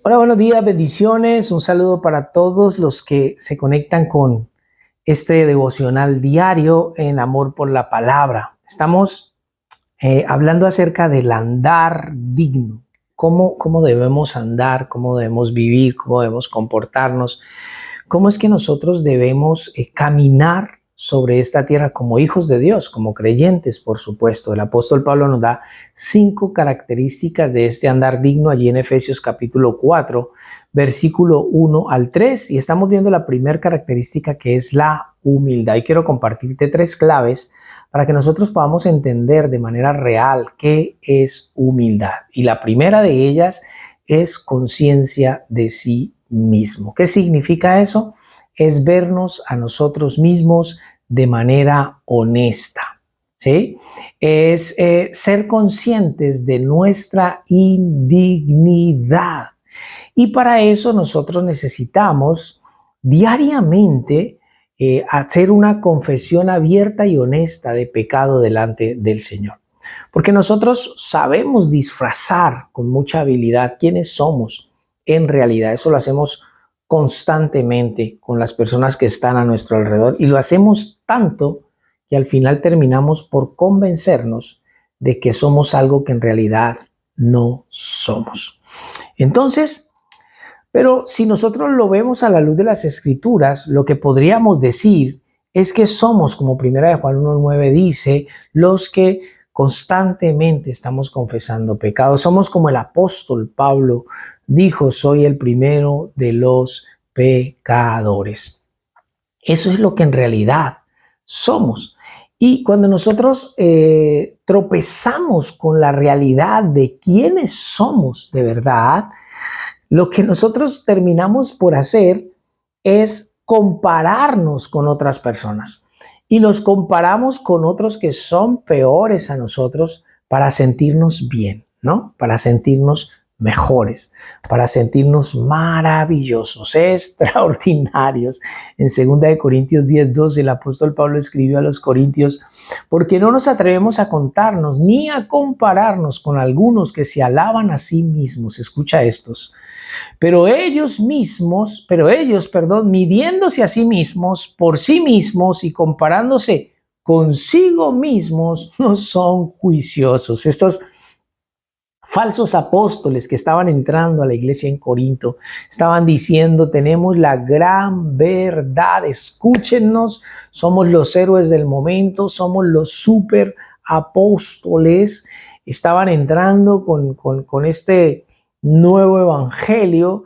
Hola, buenos días, bendiciones. Un saludo para todos los que se conectan con este devocional diario en amor por la palabra. Estamos hablando acerca del andar digno. ¿Cómo debemos andar? ¿Cómo debemos vivir? ¿Cómo debemos comportarnos? ¿Cómo es que nosotros debemos caminar sobre esta tierra como hijos de Dios, como creyentes, por supuesto? El apóstol Pablo nos da 5 características de este andar digno allí en Efesios capítulo 4, versículo 1 al 3, y estamos viendo la primera característica, que es la humildad. Y quiero compartirte 3 claves para que nosotros podamos entender de manera real qué es humildad. Y la primera de ellas es conciencia de sí mismo. ¿Qué significa eso? Es vernos a nosotros mismos de manera honesta, ¿sí? Es ser conscientes de nuestra indignidad. Y para eso nosotros necesitamos diariamente hacer una confesión abierta y honesta de pecado delante del Señor. Porque nosotros sabemos disfrazar con mucha habilidad quiénes somos en realidad. Eso lo hacemos constantemente con las personas que están a nuestro alrededor, y lo hacemos tanto que al final terminamos por convencernos de que somos algo que en realidad no somos. Entonces, pero si nosotros lo vemos a la luz de las Escrituras, lo que podríamos decir es que somos, como 1 Juan 1:9 dice, los que constantemente estamos confesando pecados. Somos como el apóstol Pablo dijo: soy el primero de los pecadores. Eso es lo que en realidad somos. Y cuando nosotros tropezamos con la realidad de quiénes somos de verdad, lo que nosotros terminamos por hacer es compararnos con otras personas. Y nos comparamos con otros que son peores a nosotros para sentirnos bien, ¿no? Para sentirnos mejores, para sentirnos maravillosos, extraordinarios. En 2 Corintios 10:12 el apóstol Pablo escribió a los corintios: porque no nos atrevemos a contarnos ni a compararnos con algunos que se alaban a sí mismos. Escucha estos. Pero ellos, midiéndose a sí mismos, por sí mismos y comparándose consigo mismos, no son juiciosos. Estos falsos apóstoles que estaban entrando a la iglesia en Corinto estaban diciendo: tenemos la gran verdad, escúchenos, somos los héroes del momento, somos los super apóstoles. Estaban entrando con este nuevo evangelio,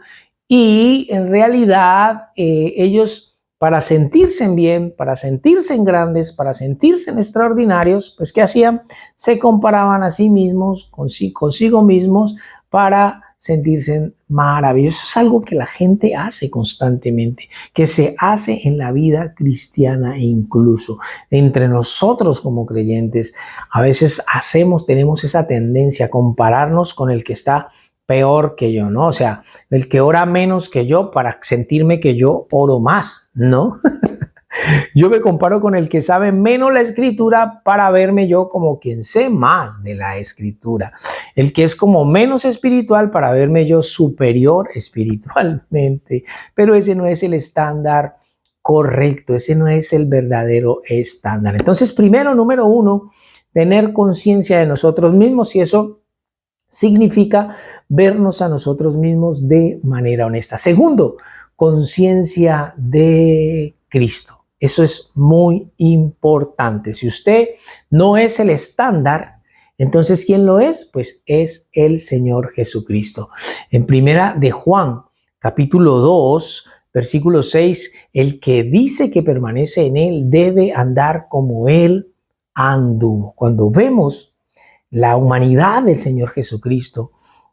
y en realidad ellos, para sentirse bien, para sentirse grandes, para sentirse extraordinarios, pues ¿qué hacían? Se comparaban a sí mismos, consigo mismos, para sentirse maravillosos. Eso es algo que la gente hace constantemente, que se hace en la vida cristiana, e incluso entre nosotros como creyentes. A veces tenemos esa tendencia a compararnos con el que está peor que yo, ¿no? O sea, el que ora menos que yo para sentirme que yo oro más, ¿no? Yo me comparo con el que sabe menos la escritura para verme yo como quien sé más de la escritura. El que es como menos espiritual para verme yo superior espiritualmente. Pero ese no es el estándar correcto, ese no es el verdadero estándar. Entonces, primero, número 1, tener conciencia de nosotros mismos, y eso significa vernos a nosotros mismos de manera honesta. Segundo, conciencia de Cristo. Eso es muy importante. Si usted no es el estándar, entonces ¿quién lo es? Pues es el Señor Jesucristo. En 1 Juan, capítulo 2, versículo 6, el que dice que permanece en Él debe andar como Él anduvo. Cuando vemos la humanidad del Señor Jesucristo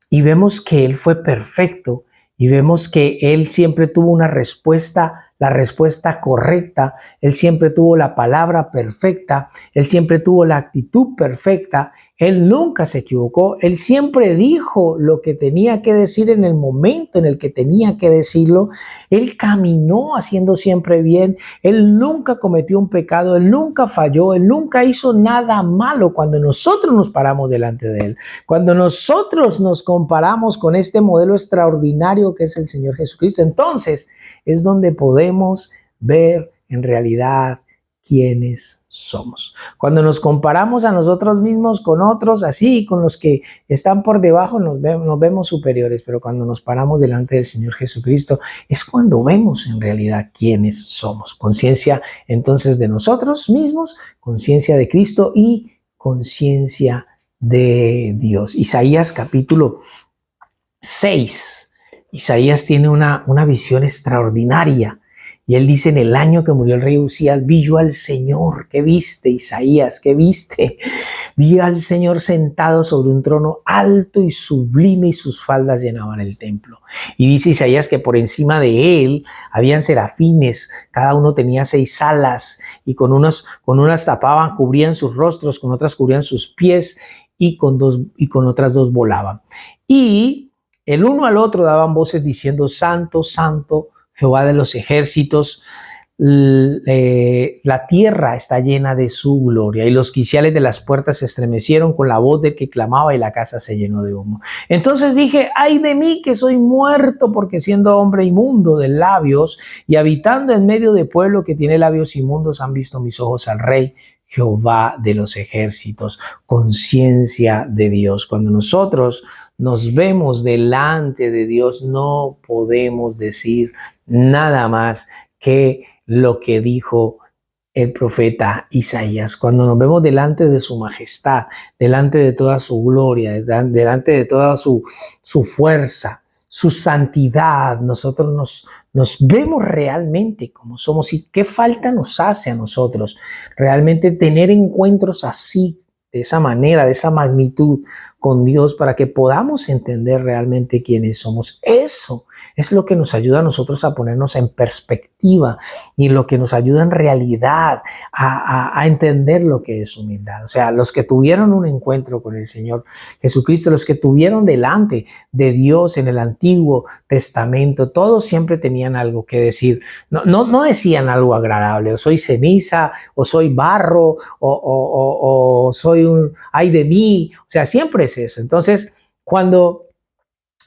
y vemos que Él fue perfecto, y vemos que Él siempre tuvo una respuesta la respuesta correcta, Él siempre tuvo la palabra perfecta, Él siempre tuvo la actitud perfecta, Él nunca se equivocó, Él siempre dijo lo que tenía que decir en el momento en el que tenía que decirlo, Él caminó haciendo siempre bien, Él nunca cometió un pecado, Él nunca falló, Él nunca hizo nada malo cuando nosotros nos paramos delante de Él. Cuando nosotros nos comparamos con este modelo extraordinario que es el Señor Jesucristo, entonces es donde podemos ver en realidad quiénes somos. Cuando nos comparamos a nosotros mismos con otros, así, con los que están por debajo, nos vemos superiores, pero cuando nos paramos delante del Señor Jesucristo, es cuando vemos en realidad quiénes somos. Conciencia entonces de nosotros mismos, conciencia de Cristo y conciencia de Dios. Isaías capítulo 6. Isaías tiene una visión extraordinaria. Y él dice, en el año que murió el rey Usías, vi yo al Señor. ¿Qué viste, Isaías? ¿Qué viste? Vi al Señor sentado sobre un trono alto y sublime y sus faldas llenaban el templo. Y dice Isaías que por encima de él habían serafines, cada uno tenía 6 alas y con unas tapaban, cubrían sus rostros, con otras cubrían sus pies y con otras 2 volaban. Y el uno al otro daban voces diciendo, Santo, Santo, Jehová de los ejércitos, la tierra está llena de su gloria. Y los quiciales de las puertas se estremecieron con la voz del que clamaba y la casa se llenó de humo. Entonces dije, ay de mí que soy muerto, porque siendo hombre inmundo de labios y habitando en medio de pueblo que tiene labios inmundos, han visto mis ojos al Rey, Jehová de los ejércitos. Conciencia de Dios. Cuando nosotros nos vemos delante de Dios, no podemos decir nada más que lo que dijo el profeta Isaías. Cuando nos vemos delante de su majestad, delante de toda su gloria, delante de toda su fuerza, su santidad, nosotros nos vemos realmente como somos. ¿Y qué falta nos hace a nosotros realmente tener encuentros así, de esa manera, de esa magnitud con Dios, para que podamos entender realmente quiénes somos? Eso es lo que nos ayuda a nosotros a ponernos en perspectiva y lo que nos ayuda en realidad a entender lo que es humildad. O sea, los que tuvieron un encuentro con el Señor Jesucristo, los que tuvieron delante de Dios en el Antiguo Testamento, todos siempre tenían algo que decir. No decían algo agradable, o soy ceniza, o soy barro, o soy ay de mí. O sea, siempre es eso. Entonces, cuando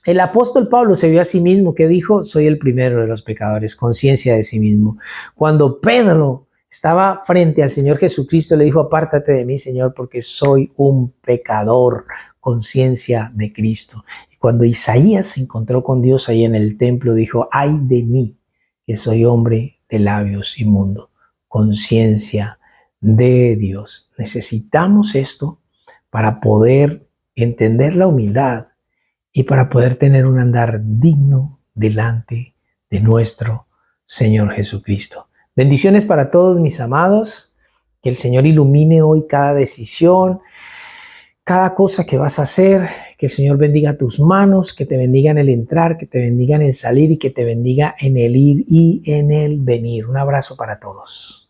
el apóstol Pablo se vio a sí mismo, que dijo, soy el primero de los pecadores, conciencia de sí mismo. Cuando Pedro estaba frente al Señor Jesucristo, le dijo, apártate de mí, Señor, porque soy un pecador, conciencia de Cristo. Y cuando Isaías se encontró con Dios ahí en el templo, dijo, ay de mí, que soy hombre de labios inmundos, conciencia de Dios. Necesitamos esto para poder entender la humildad y para poder tener un andar digno delante de nuestro Señor Jesucristo. Bendiciones para todos mis amados. Que el Señor ilumine hoy cada decisión, cada cosa que vas a hacer. Que el Señor bendiga tus manos, que te bendiga en el entrar, que te bendiga en el salir y que te bendiga en el ir y en el venir. Un abrazo para todos.